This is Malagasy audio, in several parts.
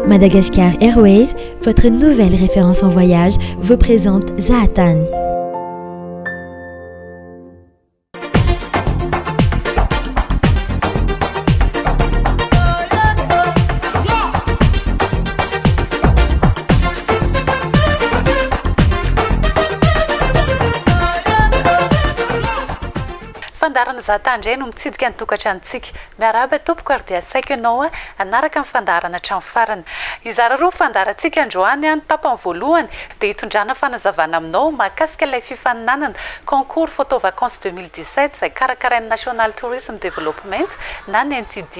Madagascar Airways, votre nouvelle référence en voyage, vous présente Zahatany. Fandarana Zahatany indray no mitsidika ny tokantranontsika. Miarahaba tompoko ary dia saika ianao hanaraka amin'ny fandarana hatramin'ny farany. Izara roa fandarantsika androany ny tapany voalohany dia hitondrana fanazavana aminao mahakasika ilay fifaninanana concours photo vacances 2017 izay karakarain'ny National Tourism Development na ny NTD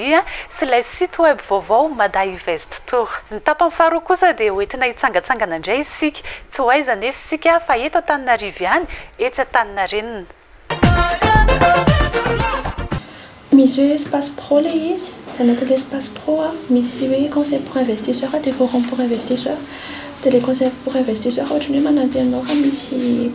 sy ilay site web vaovao MADA INVEST TOUR. Ny tapany faharoa kosa dia hoentina hitsangatsangana indray isika. Tsy ho aiza nefa isika fa eto Antaninarenina ihany, etsy Antaninarenina. Misy espace pro le izy, anatin'le espace pro misy hoe conseil pour investisseurs des forums pour investisseurs, de les conseils pour investisseurs ohatra ny hoe manampy anao raha misy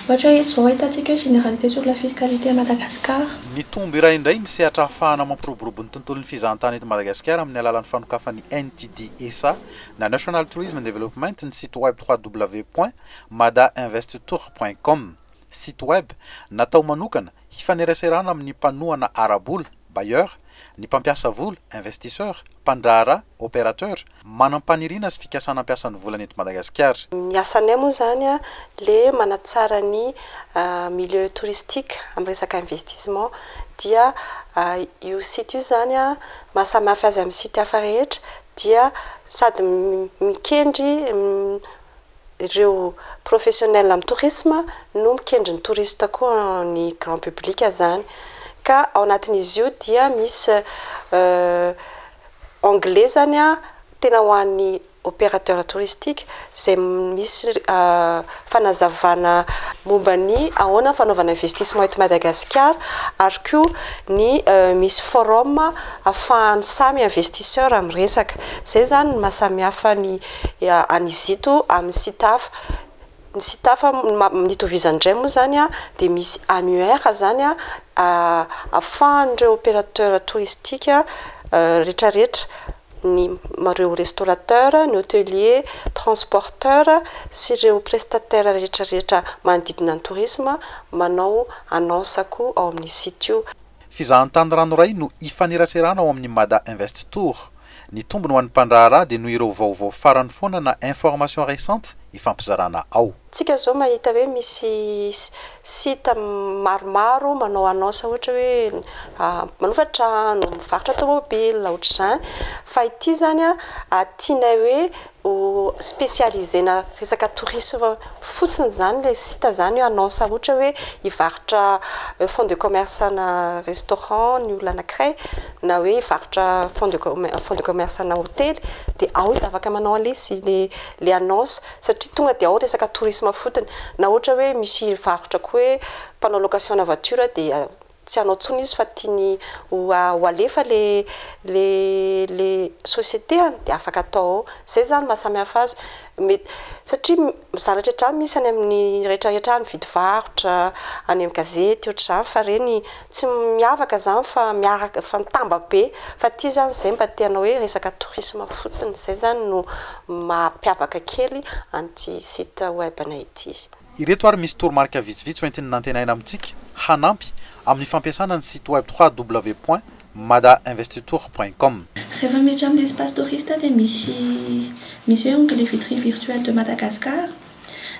ohatra hoe zao étatiques généralité sur la fiscalité à Madagascar. Mitombo iray indray ny sehatra ahafahana mampiroborobo ny tontolon'ny fizahantany eto Madagascar amin'ny alalan'ny fanokafany NTD-SA na National Tourism Development ny site web www.madainvesttour.com. Site web natao manokana hifaneraserana amin'ny mpanohana arabola, bailleur, ny mpampiasa vola, investisseur, mpandraharaha, opérateur, manampanirina sy fikasana ampiasan'ny volana eto Madagascar. Ny asanay moa zany le manatsara ny milieu touristique amin'ny resaka investissement dia io site io zany mahasamy hafa azy amin'ny site hafa rehetra dia sady mikendry ireo professionnels amin'ny tourisme no mikendry ny touriste koa ny grand public zany ka ao anatin'izy io dia misy anglais zany tena ho an'ny opérateurs touristiques izay misy fanazavana momba ny ahoana fanaovana investissement eto Madagascar ary koa ny misy forum ahafahan'ny samy investisseur amin'ny resaka zay zany mahasamy hafa ny an'izy ito amin'ny site hafa. Ny site hafa nitovizany moa zany dia misy annuaire zany ahafahan'ireo opérateurs touristiques rehetrarehetra ny mareo restaurateur, ny hôtelier, transporteur sy ireo prestataire rehetrarehetra manodidina ny tourisme manao annonce koa ao amin'ny site io. Fizahantany ranoray no ifaneraserana ao amin'ny MADA INVEST TOUR. Ny tombony ho an'ny mpandraharaha dia no ireo vaovao farany foana na information récente ifampizarana ao. Tsika zao mahita hoe misy site maromaro manao annonce ohatra hoe manofa trano, mivarotra tomobile ohatra zany fa ity zany tianay hoe ho spécialisé na resaka tourisme fotsiny zany le site zany hoe annonce ohatra hoe hivarotra fonds de commerce na restaurant ny olona anankiray na hoe hivarotra fonds de commerce na hôtely dia ao izy afaka manao an'le le annonce satria tonga dia ao resaka tourisme fotony na ohatra hoe misy varotra koa hoe mpanao location na voiture dia tsy anao tsony izy fa tiany ho alefa le société dia afaka atao zay zany mahasamy hafa azy satria zaratrehetra misy any amin'ny rehetrarehetra ny vidy varotra any amin'ny gazety ohatra zany fa reny tsy miavaka zany fa miaraka fa mitamba be fa ty zany zay mba tianao hoe resaka tourisme fotsiny zay zany no mampiavaka kely anty site web anay ity. Ireto ary misy toromarika vitsivitsy hoentin'ny nantenaina amintsika hanampy amin'ny fampiasana ny site web www.madainvesttour.com. Rehefa miditra amin'ny espace touriste dia misy hoe onglet vitrine virtuelle de Madagascar.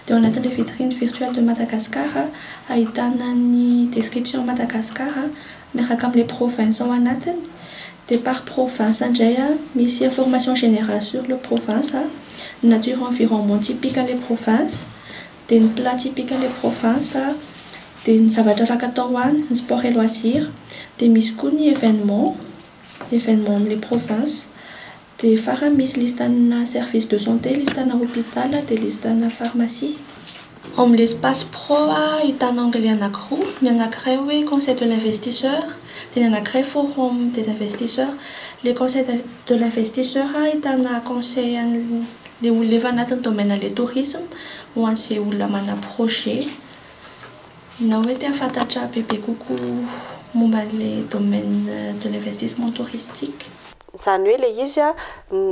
Dia ao anatin'le vitrine virtuelle de Madagascar ahitana ny description Madagascar miaraka amin'le province ao anatiny. Dia par province indray misy information générale sur le province, nature environnement typique les provinces, dia ny plat typique les provinces, dia ny zavatra afaka atao any, ny sport et loisirs, dia misy koa ny événement les provinces, dia farany misy listana service de santé, listana hôpital, dia listana pharmacie. Ao amin'le espace pro ahitana onglet anankiroa, ny anankiray hoe conseil de l'investisseur, dia ny anankiray forum des investisseurs. Les conseils de l'investisseur ahitana conseil le olona efa anatin'ny domaine le tourisme ho an'izay olona mana projet na hoe te hafantatra bebe kokoa momba le domaine de l'investissement touristique. zany hoe le izy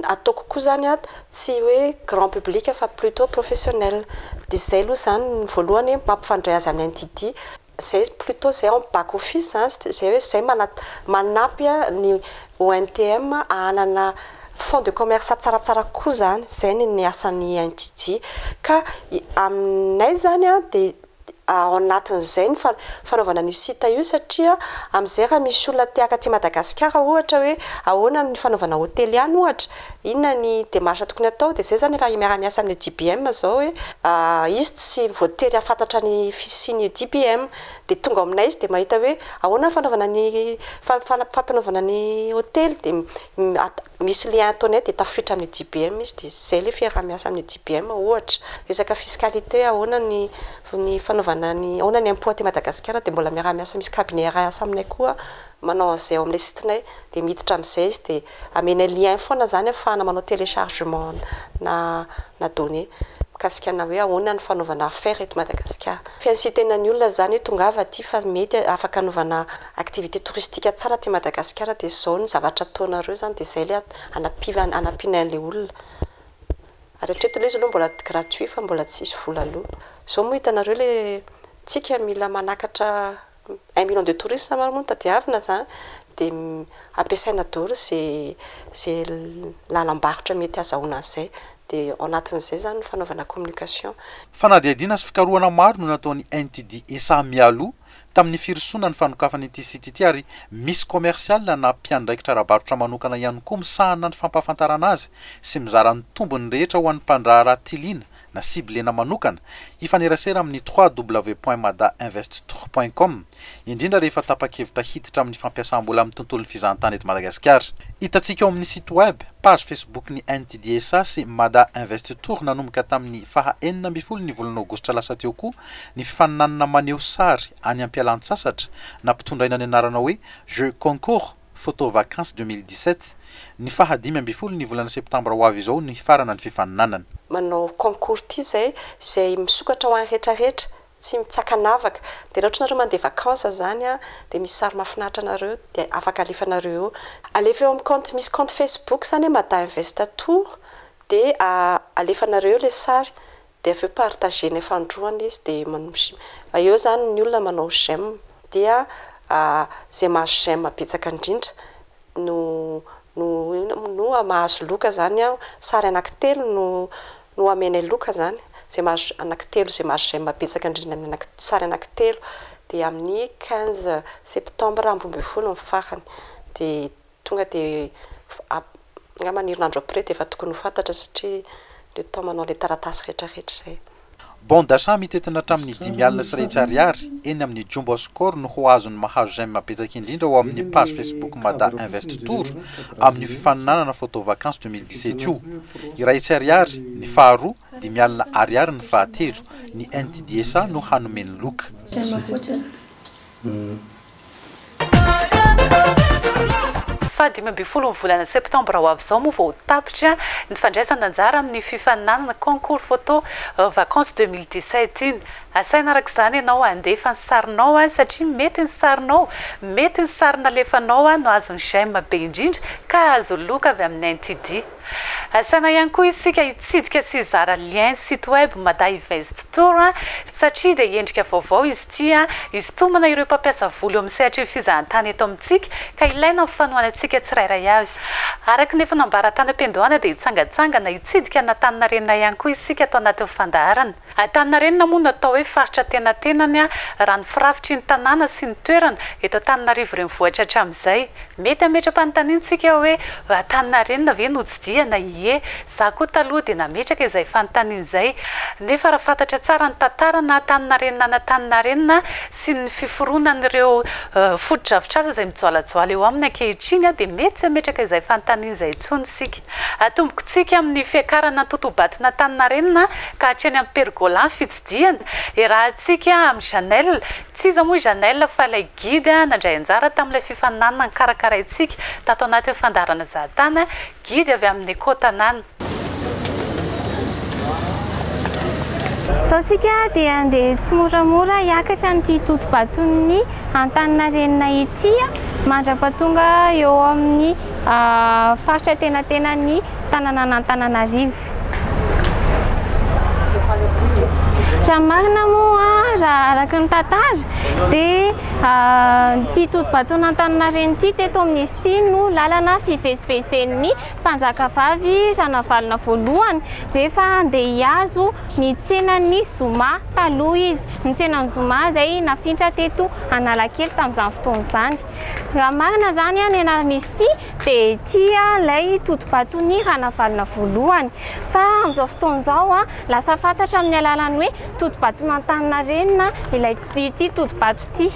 ataoko koa zany tsy hoe grand public fa plutôt professionnel de zay aloha zany voalohany mampifandray azy amin'ny NTD zay plutôt zay en back office zay hoe zay manampy ny ONTM anana fond de commerce tsaratsara koa zany zay ny asan'ny NTD ka aminay zany de ao anatin'izay ny fanaovana ny site io satria amin'izay raha misy olona tiaka aty Madagascar ohatra hoe ahoana ny fanaovana hôtely ihany ohatra inona ny démarche tokony atao de zay zany efa miara-miasa amin'ny DBM zao hoe izy tsy voatery afantatra ny fisiny DBM de tonga aminay izy de mahita hoe ahoana fanaovana ny fampanaovana ny hôtely de misy lien ataonay de tafiditra amin'ny DBM izy de zay le fiara-miasa amin'ny DBM ohatra resaka fiscalité ahoana ny fanaovana ahoana ny impôt aty Madagascar de mbola miara-miasa misy cabinet asa aminay koa manao an'izay ao amin'ilay sitinay de miditra amin'izay izy de amenay lien foana zany afahana manao téléchargement na données mikasikana hoe ahoana ny fanaovana affaire eto Madagascar fiansitena ny olona zany hoe tongava aty fa mety afaka anaovana activité touristique tsara aty Madagascar de zao ny zavatra ataonareo zany de zay le anapinay an'ilay olona ary hatreto le izy aloha mbola gratuit fa mbola tsisy vola aloha zao moa hitanareo le tsika mila manakatra 1 million de touristes maromony tadiavina zany de ampiasaina daholo zay lalam-barotra mety azahoana an'izay de ao anatin'izay zany fanaovana communication fanadihadiana sy fikarohana maro no nataon'ny NTD esa mialoha tamin'ny firosona ny fanokafany ity site ity ary misy commercial na mpiandraikitra rahabarotra manokana ihany koa misahana ny fampahafantarana azy sy mizara ny tombony rehetra ho an'ny mpandrahara tiliana na ciblena manokana ifanerasera amin'ny www.madainvesttour.com indrindra rehefa tapa-kevitra hiditra amin'ny fampiasam-bola amin'ny tontolon'ny fizahan-tany eto Madagascar. Hitantsika ao amin'ny site web, page Facebook ny NTDSA sy Mada Invest Tour nanomboka tamin'ny faha 9 ny volana aogositra lasa teo koa ny fifaninanana maneho sary any am-pialan-tsasatra na mpitondraina ny anarana hoe Jeu Concours Photo Vacances 2017 ny faha 15 ny volana septembre ho avy izao ny farana ny fifaninanana. Manao concours ty zay misokatra ho an'ny rehetrarehetra tsy mitsakanavaka de raha ohatranareo mandeha vacances zany de misy sary mahafinaritra anareo de afaka alefanareo alefa eo amin'ny compte misy compte Facebook zany Mada Invest Tour de alefanareo le sary de aveo partager ny fandroany izy de eo zany ny olona manao j'aime dia zay mahazo j'aime betsaka indrindra no mahazo loka zany sary anankitelo no amenay loka zany zay mahazo anankitelo zay mahazo j'aime betsaka indrindra amin'ny sary anankitelo de amin'ny 15 septembre ambony folo ny farany de tonga de manirinandro après de efa tokony ho fantatra satria le temps manao le taratasy rehetrarehetra zay. Bon d'achat mitetina hatramin'ny 5,000 sy 300 ariary eny amin'ny jumbo score no ho azony mahazo j'aime betsaka indrindra ho amin'ny page Facebook Mada Invest Tour amin'ny fifaninanana photo vacances 2017 io. Iray ariary ny faharoa 5,000 ariary ny fahatelo ny NTDSA no hanomeny loka. Fa 15 volana septembre ho avy zao moa vao tapitra ny fandraisana anjara amin'ny fifaninanana concours photo vacances 2017 iny. Asaina araka izany ianao andefa ny sarinao satria mety ny sarinao mety ny sarina alefanao no azony j'aime be indrindra ka azo loka avy amin'ny NTD. Asaina ihany koa isika hitsidika sy hizara lien site web Mada Invest Tour satria dia endrika vaovao izy ity izy tomana ireo mpampiasa vola eo amin'ny sehatra fizahan-tany eto amintsika ka ilaina amin'ny fanohanantsika tsirairay avy. Araka ny efa nambara-tany am-piandohana dia hitsangatsangana hitsidika ny Antaninarenina ihany koa isika atao anatin'ny fandaharana. Antaninarenina moa natao hoe faritra tenatenany raha ny firafitry ny tanàna sy ny toerana eto Antananarivo renivohitra hatramin'izay. Mety ametra-panontaniantsika hoe Antaninarenina ve notsidiana ie za koa taloha dia nametraka izay fanontaniana izay nefa raha fantatra tsara ny tantara na Antaninarenina sy ny fiforonan'ireo foto-drafitr'asa izay mijoalajoala eo amin'ny ankehitriny dia mety tsy ametraka izay fanontaniana izay intsony isika. Atomboko tsika amin'ny fiakarana totobatina Antaninarenina ka hatreny amin'ny pergola fitsidiana rahantsika amin'ny Janelle tsy iza moa Janelle fa ilay guide nandray anjara tamin'ilay fifaninanana ny karakaraintsika tato anatin'ny fandaharana Zahatany guide avy amin'ny Kotanana. Zao sika dia andeha tsy moramora hiakatra an'ity toto-baton'ny Antaninarenina ity mandrapatonga eo amin'ny faritra tena ny tanànan'Antananarivo. Raha marina moa raha araka ny tantara dia ity toto-baton'ny Antaninarenina ity teto amin'ny siny no lalana fivezivezen'ny mpanjakavavy ranavalona voalohany rehefa andeha hiazo ny tsenan'ny Zoma taloha izy. Ny tsenan'ny Zoma izay nafindra teto Analakely tamin'izany fotoana izany. Raha marina izany ny anaran'izy ity dia ity ilay toto-baton'ny ranavalona voalohany. Fa amin'izao fotoana izao lasa fantatra amin'ny alalany hoe toto-baton'ny Antaninarenina ilay ity toto-bato ity.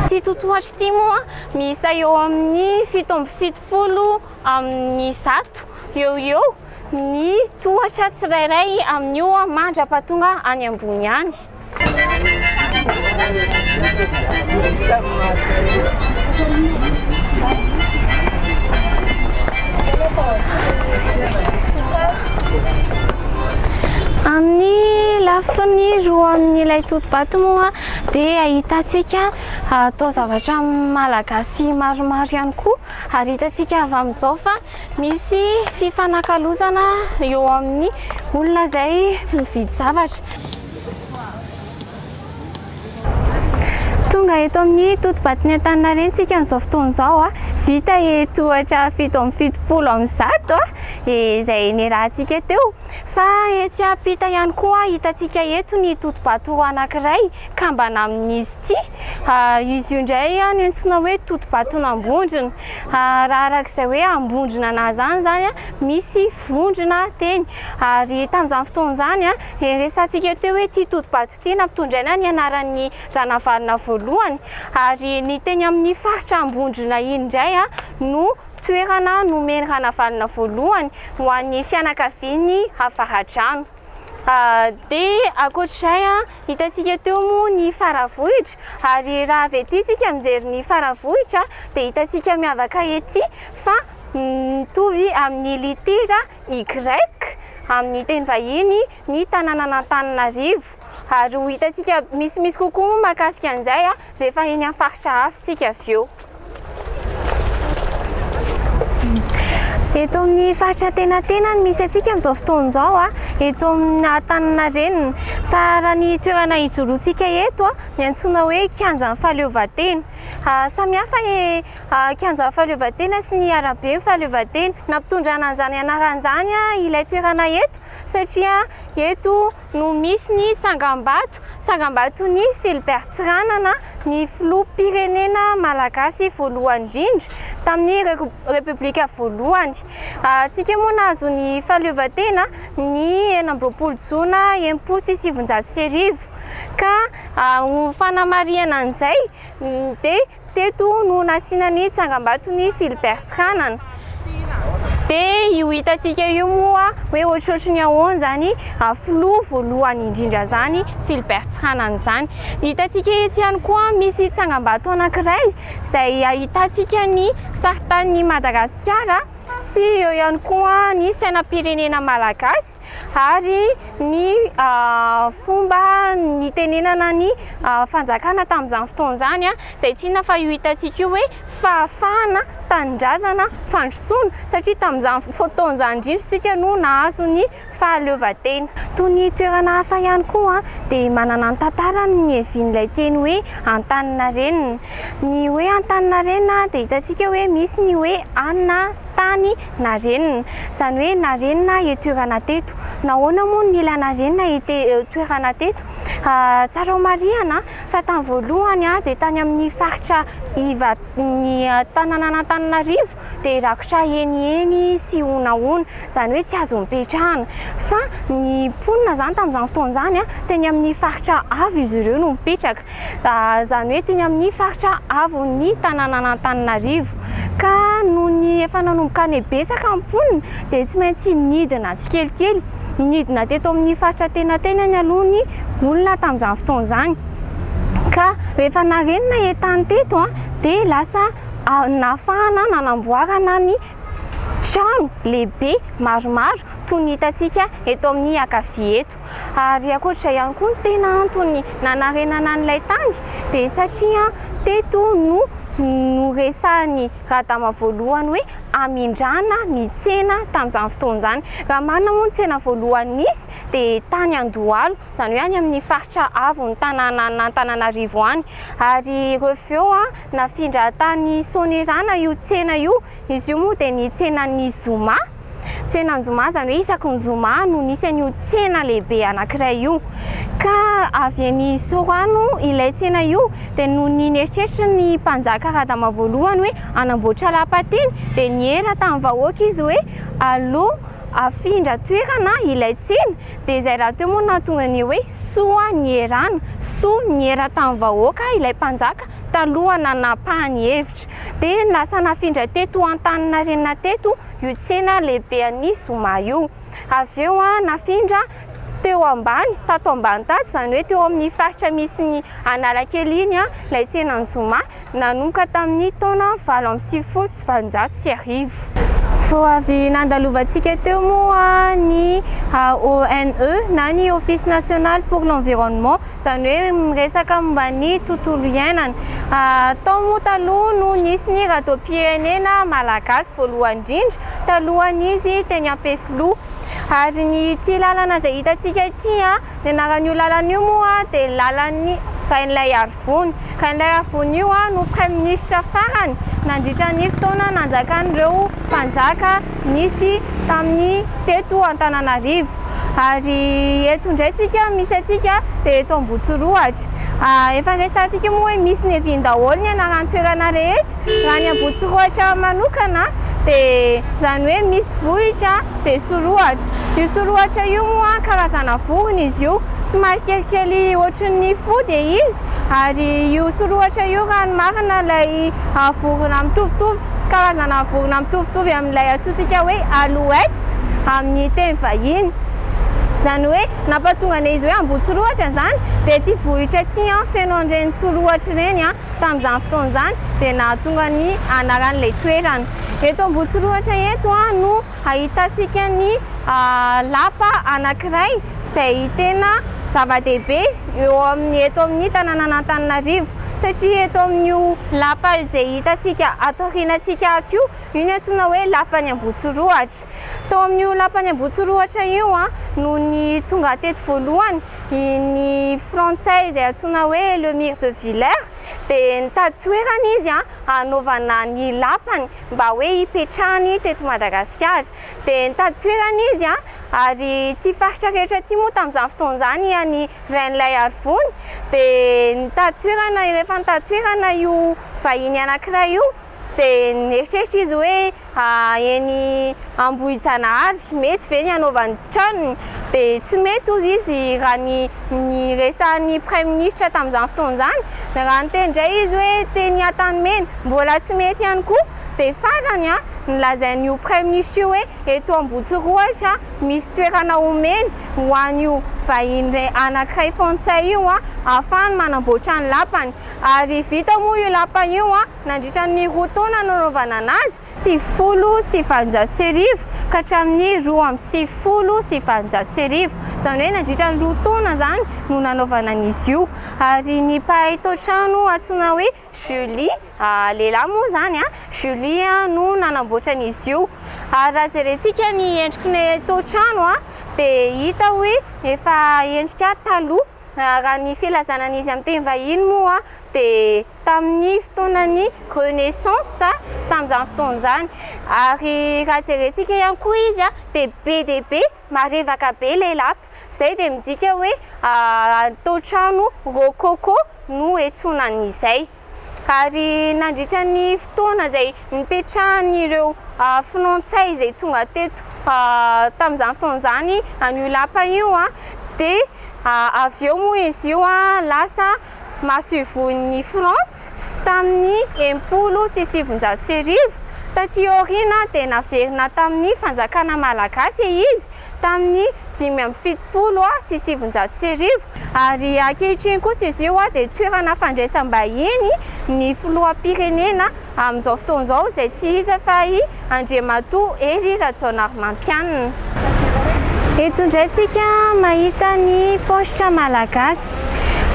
Ity totohatra ity moa miisa eo amin'ny 770 amin'ny 100 eo ny tohatra tsirairay amin'io mandrapatonga any ambony any. Amin'ny lafiny roa amin'ilay toto-bato moa dia ahitantsika atao zavatra malagasy maromaro ihany koa ary hitantsika avy amin'izao fa misy fifanakalozana eo amin'ny olona izay mividy zavatra. Tonga eto amin'ny toto-baton'ny Antaninarenina tsika amin'izao fotoana izao vita tohatra 770 amin'ny 100 izay niarahantsika teo. Fa etsy ampita ihany koa hitantsika eto ny toto-bato anankiray kambana amin'izy ity. Izy io indray ny antsoina hoe toto-baton'ambondrona. Raha arak'izay hoe ambondrona zany misy vondrona teny. Ary tamin'izany fotoana izany resantsika teo hoe ity toto-bato ity nampitondraina ny anaran'ny ranavalona voalohany ary ny teny amin'ny faritra ambondrona iny indray no toerana nomeny ranavalona voalohany ho an'ny fianakaviany avaradrano. Dia ankoatr'izay hitantsika teo moa ny faravohitra ary raha avy ety isika mijery ny faravohitra dia hitantsika miavaka ety fa mitovy amin'ny litera Y amin'ny teny vahiny ny tanànan'Antananarivo. Ary hitantsika misy kokoa moa mahakasika an'izay rehefa eny amin'ny faritra hafa isika avy eo. Eto amin'ny faritra tena misy antsika amin'izao fotoana izao eto amin'ny Antaninarenina. Fa raha ny toerana hijoroantsika eto ny antsoina hoe kianjan'ny fahaleovantena. Samihafa kianjan'ny fahaleovantena sy ny arabe fahaleovantena. Nampitondrana an'izany anaran'izany ilay toerana eto satria eto no misy ny sangam-baton'ny Philibert Tsiranana ny filoham-pirenena malagasy voalohany indrindra tamin'ny repoblika voalohany. Tsika moa nahazo ny fahaleovantena ny 9 Jona 1970 ka ho fanamariana an'izay dia teto no nasiana ny sangam-baton'ny Philibert Tsiranana. Dia io hitantsika io moa hoe ohatrohatry ny ahoana zany filoha voalohany indrindra zany Philibert Tsiranana zany. Hitantsika etsy ihany koa misy tsangam-bato anankiray izay ahitantsika ny sarintanin'i Madagascar sy eo ihany koa ny sainam-pirenena malagasy ary ny fomba nitenenana ny fanjakana tamin'izany fotoana izany izay tsinona fa io hitantsika io hoe fahafahana tanindrazana fandrosoana satria tamin'izany fotoana izany indrindra isika no nahazo ny fahaleovantena. Toy ny toerana hafa ihany koa dia manana ny tantarany ny hevian'ilay teny hoe Antaninarenina. Ny hoe Antaninarenina dia hitantsika hoe misy ny hoe Antaninarenina, izany hoe narenina etoerana teto. Nahoana moa ny ila narenina etoerana teto? Tsara ho marihana fa tany voalohany dia tany amin'ny faritra ny tanànan'Antananarivo dia rakotra eny sy honahoana, izany hoe tsy azo mipetrahana. Fa ny mponina zany tamin'izany fotoana izany teny amin'ny faritra avo izy ireo no mipetraka, izany hoe teny amin'ny faritra avon'ny tanànan'Antananarivo. Ka noho ny efa nanomboka ny betsaka ny mponina dia tsy maintsy nidina tsikelikely, nidina teto amin'ny faritra tena ny alohan'ny olona tamin'izany fotoana izany. Ka rehefa narenina etany teto dia lasa nafahana nanamboarana ny trano lehibe maromaro toy ny hitasika eto amin'ny ankavia eto. Ary ankoatra ihany koa ny tena antony nanarenana an'ilay tany dia satria teto no resahany radama voalohany hoe amindrana ny tsena tamin'izany fotoana izany. Raha marina moa ny tsena voalohany nisy dia tany Andohalo, izany hoe any amin'ny faritra avon'ny tanàna Antananarivo any. Ary reveo nafindra tany Sonerana io tsena io, izy io moa dia ny tsenan'ny Zoma. Tsenan'ny Zoma izany hoe isaky ny Zoma no nisy an'io tsena lehibe anankiray io. Ka avy any Sorano ilay tsena io dia no nieritreritra ny mpanjaka radama voalohany hoe anamboatra lapa teny dia niera tamin'ny vahoaka izy hoe allo afindra toerana ilay tsena dia izay raha teo moa nahatonga ny hoe soa nierana, soa niera tamin'ny vahoaka ilay mpanjaka talohana napahany hevitra dia lasa nafindra teto Antaninarenina teto io tsena lehibe an'ny Zoma io. Avy eo nafindra teo ambany, tato ambany tato, izany hoe teo amin'ny faritra misy ny Analakely iny ilay tsenan'ny Zoma nanomboka tamin'ny taona 1890. Vao avy nandalovantsika teo moa ny ONE na ny Office National pour l'Environnement, izany hoe miresaka momba ny tontolo iainana. Tao moa taloha no nisy ny radoam-pirenena malagasy voalohany indrindra talohan'izy teny Ampefilo. Ary ny ity lalana izay hitantsika ity ny anaran'io lalana io moa dia lalan'ny Grande Ile. Grande Ile io no Premier ministre farany nandritra ny fotoana nanjakan'ireo mpanjaka nisy tamin'ny teto Antananarivo. Ary eto indray tsika misy atsika dia eto Ambotsoroatra. Efa resantsika moa hoe misy ny eviany daholo ny anaran'ny toerana rehetra. Raha ny Ambotsoroatra manokana dia izany hoe misy vohitra dia Soroatra. Io Soroatra io moa karazana vorona izy io, somary kelikely ohatran'ny fody izy. Ary io Soroatra io raha ny marina ilay vorona mitovitovy, karazana vorona mitovitovy amin'ilay antsointsika hoe alouette amin'ny teny vahiny. Izany hoe nampatonga an'izy hoe Ambotsoroatra izany dia ity vohitra ity feno an'ireny Soroatra ireny tamin'izany fotoana izany dia nahatonga ny anaran'ilay toerana. Eto Ambotsoroatra eto no ahitantsika ny lapa anankiray izay tena zava-dehibe eo amin'ny eto amin'ny tanàna Antananarivo. Satria eto amin'io lapa izay hitantsika ato aorianantsika ato io ny antsoina hoe lapan'ny Ambotsoroatra. Tao amin'io lapan'ny Ambotsoroatra io no ny tonga teto voalohany ny frantsay izay antsoina hoe le Mire de Villers dia nitady toerana izy hanaovana ny lapany mba hoe hipetrahany teto Madagascar. Dia nitady toerana izy ary ity faritra rehetra ity moa tamin'izany fotoana izany ny Grande Ile dia nitady toerana rehefa nitady toerana io vahiny anankiray io dia nieritreritra izy hoe eny Ambohijanahary mety ve ny hanaovany tranony dia tsy mety ozy izy raha ny resahan'ny Premier ministre tamin'izany fotoana izany. Raha niteny indray izy hoe teny Antanimena mbola tsy mety ihany koa dia farany nilazain'io Premier ministre io hoe eto Ambotsoroatra misy toerana omeny ho an'io vahiny anankiray frantsay io ahafahany manamboatra ny lapany. Ary vita moa io lapa io nandritra ny roa taona nanaovana anazy 720 ka hatramin'ny 2020. Izany hoe nandritra ny roa taona izany no nanaovana an'izy io. Ary ny mpahay tao-trano antsoina hoe Julie, lehilahy moa izany Julie no nanamboatra an'izy io. Ary raha jerentsika ny endriky tao-trano dia hita hoe efa endrika taloha. Raha ny filazanan'izy amin'ny teny vahiny moa dia tamin'ny fotoanan'ny Renaissance tamin'izany fotoana izany. Ary raha jerentsika ihany koa izy dia be dia be marevaka be ilay lapa. Izay dia midika hoe tao-trano rokoko no etsonan'izay. Ary nandritra ny fotoana izay nipetrahan'ireo frantsay izay tonga teto tamin'izany fotoana izany an'io lapa io dia avy eo moa izy io lasa mahasoivon'ny Frantsa tamin'ny 1770. Taty aoriana dia naverina tamin'ny fanjakana malagasy izy tamin'ny 570 sy 700 ary ankehitriny kosa izy io dia toerana fandraisam-bahiny ny filoham-pirenena amin'izao fotoan'izao izay tsy iza fa i Andriamatoa Hery Rajaonarimampianina. Eto ndraitsika mahita ny paositra malagasy.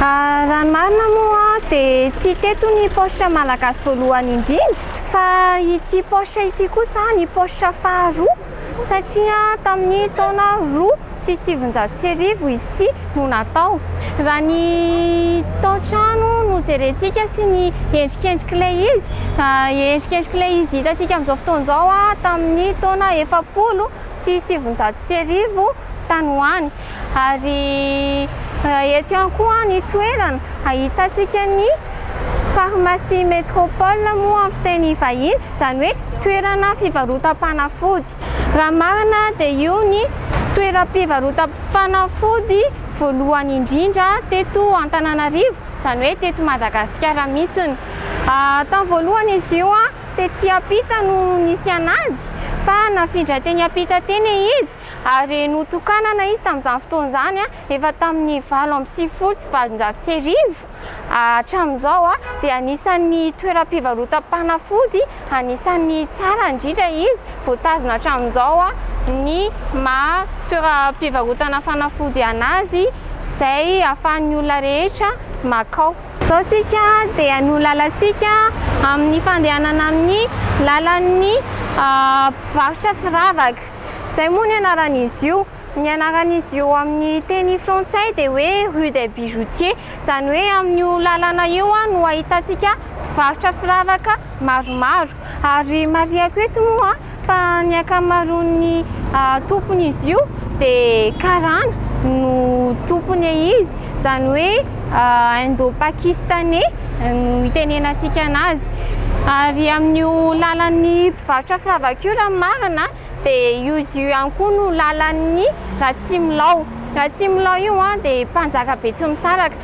Raha ny marina moa dia tsy teto ny paositra malagasy voalohany indrindra fa ity paositra ity kosa ny paositra faharoa satria tamin'ny taona 2007 izy ity no natao. Raha ny tao-trano no jerentsika sy ny endrikendrik'ilay izy, endrikendrik'ilay izy hitantsika amin'izao fotoan'izao tamin'ny taona 70 sy 700 tany hoany. Ary eto ihany koa ny toerana ahitantsika ny pharmacie métropole moa amin'ny fiteny vahiny, izany hoe toerana fivarotam-panafody. Raha marina dia io ny toeram-pivarotam-panafody voalohany indrindra teto Antananarivo, izany hoe teto Madagascar mihitsiny. Tamin'ny voalohany izy io tety ampita no nisy anazy fa nafindra teny ampita teny izy ary notokanana izy tamin'izany fotoan'izany efa tamin'ny 20 hatramin'izao dia anisan'ny toeram-pivarotam-panafody anisan'ny tsara indrindra izy voatazona hatramin'izao ny maha toeram-pivarotana fanafody anazy izay ahafahan'ny olona rehetra makao. Izao sika dia no lalasika amin'ny fandehanana amin'ny lalan'ny mpivarotra firavaka. Izay moa ny anaran'izy io. Ny anaran'izy io amin'ny teny frantsay dia hoe rue des bijoutiers, izany hoe amin'io lalana io no ahitantsika mpivarotra firavaka maromaro. Ary mariako eto moa fa ny ankamaroan'ny tompon'izy io dia karana no tompony izy, izany hoe indo-pakistanais no itenenasika anazy. Ary amin'io lalan'ny mpivarotra firavaka io raha marina dia izy io ihany koa no lalan'ny Ratsimilao. Ratsimilao io dia mpanjaka be tsy misaraka.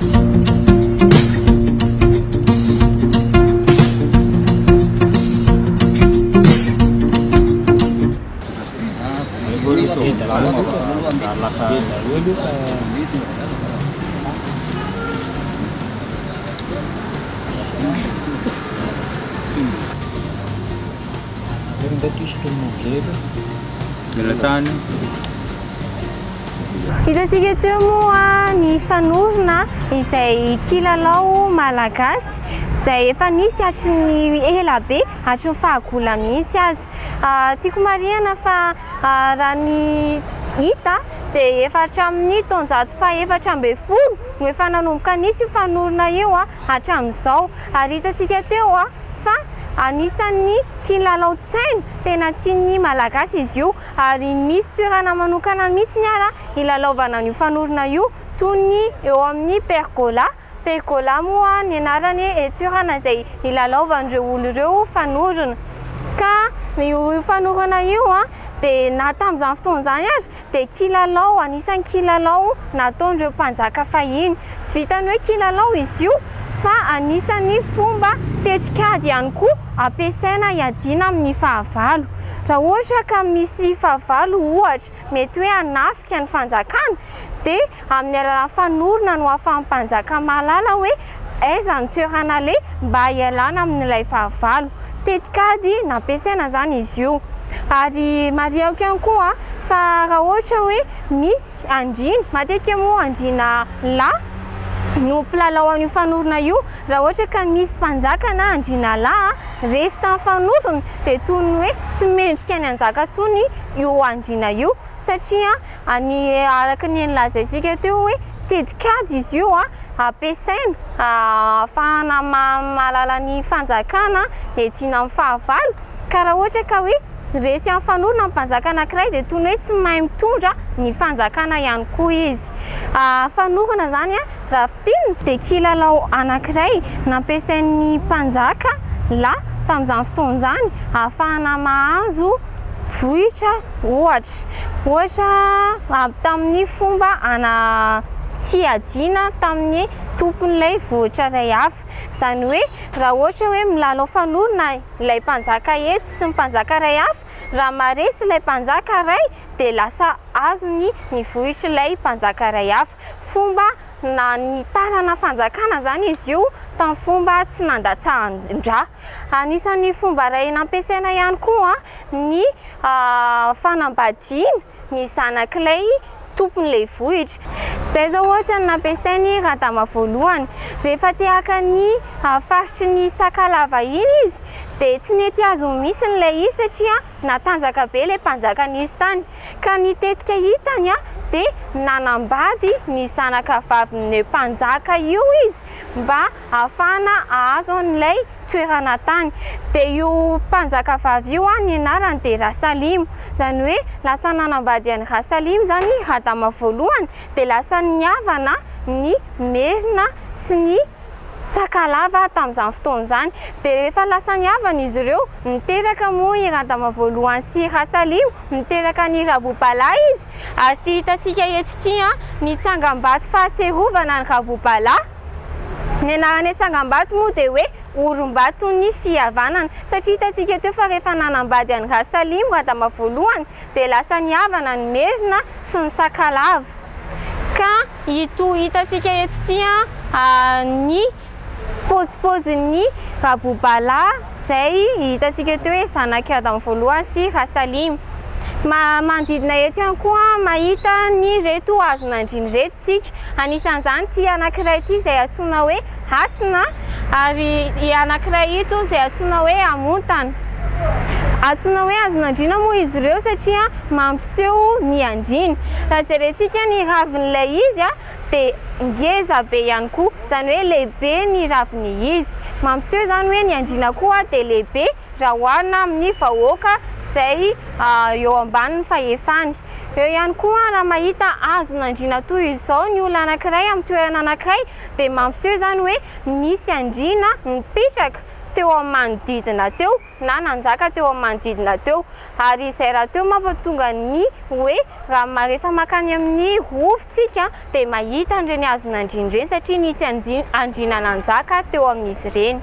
Hitantsika teo moa ny fanorona izay kilalao malagasy izay efa nisy hatrin'ny ela be, hatrin'ny fahagola mihitsy azy. Tiako marihana fa raha ny hita dia efa hatramin'ny taonjato faha-440 no efa nanomboka nisy io fanorona io hatramin'izao. Ary hitantsika teo fa anisan'ny kilalao tsaina tena tian'ny malagasy izy io ary nisy toerana manokana mihitsy ilalaovana an'io fanorona io toy ny eo amin'ny pergola. Pergola moa ny anarany toerana izay ilalaovan'ireo olo ireo fanorona. Ka io fanorona io dia na tamin'izany fotoan'izany azy dia kilalao, anisan'ny kilalao nataon'ireo mpanjaka fahiny. Tsy vitany hoe kilalao izy io fa anisan'ny fomba tetikady ihany koa ampiasaina hiadiana amin'ny fahavalo. Raha ohatra ka misy fahavalo ohatra mety hoe hanafika ny fanjakana dia amin'ny alalan'ny fanorona no ahafahan'ny mpanjaka mahalala hoe aiza ny toerana le mba hialana amin'ilay fahavalo. Tetikady nampiasaina zany izy io. Ary mariako ihany koa fa raha ohatra hoe misy andrina, matetika moa andrina lahy no mpilalao an'io fanorona io, raha ohatra ka misy mpanjaka na andrina lahy resy tamin'ny fanorona dia toy ny hoe tsy mendrika ny anjaka ntsony io andrina io satria araka ny nilazaisika teo hoe tetikady izy io ampiasaina ahafahana mahalala ny fanjakana hiadiana amin'ny fahavalo. Ka raha ohatra ka hoe resy amin'ny fanorona ny mpanjaka anankiray dia toy ny hoe tsy mahay mitondra ny fanjakana ihany koa izy. Fanorona zany raha fitinina dia kilalao anankiray nampiasain'ny mpanjaka lahy tamin'izany fotoan'izany ahafahana mahazo vohitra ohatra tamin'ny fomba tsy adiana tamin'ny tompon'ilay vohitra ray hafa zany hoe raha ohatra hoe milalao fanorona ilay mpanjaka eto sy ny mpanjaka ray hafa raha maresy ilay mpanjaka ray dia lasa azony ny vohitra ilay mpanjaka ray hafa fomba na nitarana fanjakana zany izy io tamin'ny fomba tsy nandatsahan-dra anisan'ny fomba ray nampiasaina ihany koa ny fanambadiana ny zanak'ilay tompon'ilay vohitra zay zao ohatra ny nampiasainy radama voalohany rehefa tehaka ny faritry ny sakalava iny izy dia tsy nety azo misy n'ilay izy satria natanjaka be ilay mpanjakan'izy tany ka nitetika hitany dia nanambady ny zanaka vavin'ilay mpanjaka io izy mba ahafahana ahazo an'ilay toerana tany dia io mpanjaka vavy io ny anarany dia Rasalimo zany hoe lasa nanambady an'i Rasalimo zany radama voalohany dia lasa niavana ny merina sy ny sakalava tamin'izany fotoana zany dia rehefa lasa niavana izy ireo niteraka moa i radama voalohany sy Rasalimo niteraka ny Rabobala izy ary tsy hitantsika eto ity ny tsangam-bato fahaserovana ny Rabobala ny anaran'ny tsangam-bato moa dia hoe orom-bato ny fihavanana satria hitantsika teo fa rehefa nanambady an'i Rasalimo radama voalohany dia lasa niavana ny merina sy ny sakalava ka ito hitantsika eto ity ny pôzipôzin'ny Rabobala zay hitantsika teo hoe zanaky radama voalohany sy Rasalimo manodidina eto ihany koa mahita ny reto azon'andriny reto tsika anisan'izany ity anankiray ity izay antsoina hoe hasina ary anankiray ito izay antsoina hoe amontana antsoina hoe azon'andrina moa izy ireo satria mampiseho ny andrina raha jerentsika ny ravin'ilay izy dia ngeza be ihany koa zany hoe lehibe ny raviny izy mampiseho zany hoe ny andrina koa dia lehibe raha oharina amin'ny vahoaka zay eo ambanin'ny fahefany eo ihany koa raha mahita azon'andrina toy izao ny olona anankiray amin'ny toerana anankiray dia mampiseho zany hoe nisy andrina mipitraka teo amin'ny manodidina teo na nanjaka teo amin'ny manodidina teo ary izay raha teo mampatonga ny hoe raha rehefa makany amin'ny rovintsika dia mahita an'ireny azon'andrina ireny satria nisy andrina nanjaka teo amin'izy ireny.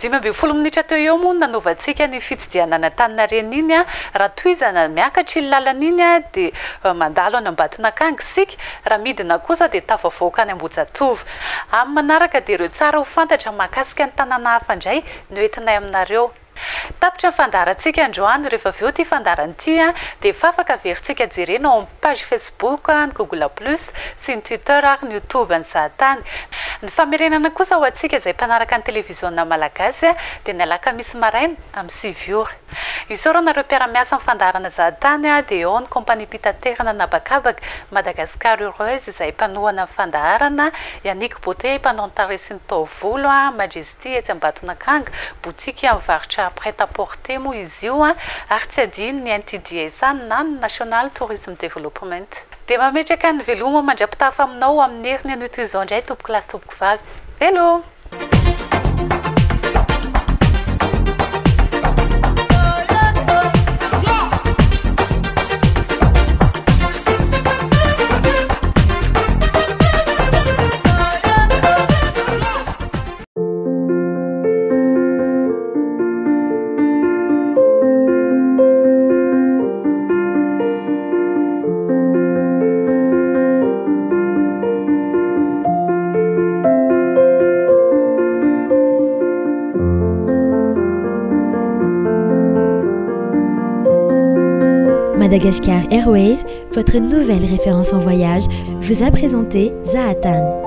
Dimy amby folo minitra teo eo moa nanovantsika ny fitsidianana Antaninarenina raha toizana miakatra iny lalana iny dia mandalo any Ambatonakanga isika raha midina kosa dia tafavoaka any Ambojatova amin'ny manaraka dia ireo tsara ho fantatra mahakasika ny tanàna hafa indray no entinay aminareo. Tapitra ny fandarantsika androany rehefa avy eo ity fandarana ity dia efa afaka averintsika jerena ao amin'ny page Facebook, ny Google Plus sy ny Twitter ary ny YouTube ny Zahatany. Ny famerenana kosa ho antsika izay mpanaraka ny televiziona malagasy dia ny alakamisy maraina amin'ny 6h. Isaora nareo mpiara-miasa amin'ny fandarana Zahatany dia eo ny kompania mpitaterana nabakabaka Madagascar heureuse izay mpanohana amin'ny fandarana, Yannick Beauté mpanao ny tarehy sy ny taovolo, Majesty etsy Ambatonakanga, boutique amin'ny varotra prêt-à-porter moa izy io ary tsy adino ny NTDS na ny National Tourism Development. Dia mametraka ny veloma mandrapitafa aminao amin'ny heriny an'ito izao indray tompoko lasy tompoko vavy. Velo! Madagascar Airways, votre nouvelle référence en voyage, vous a présenté Zahatany.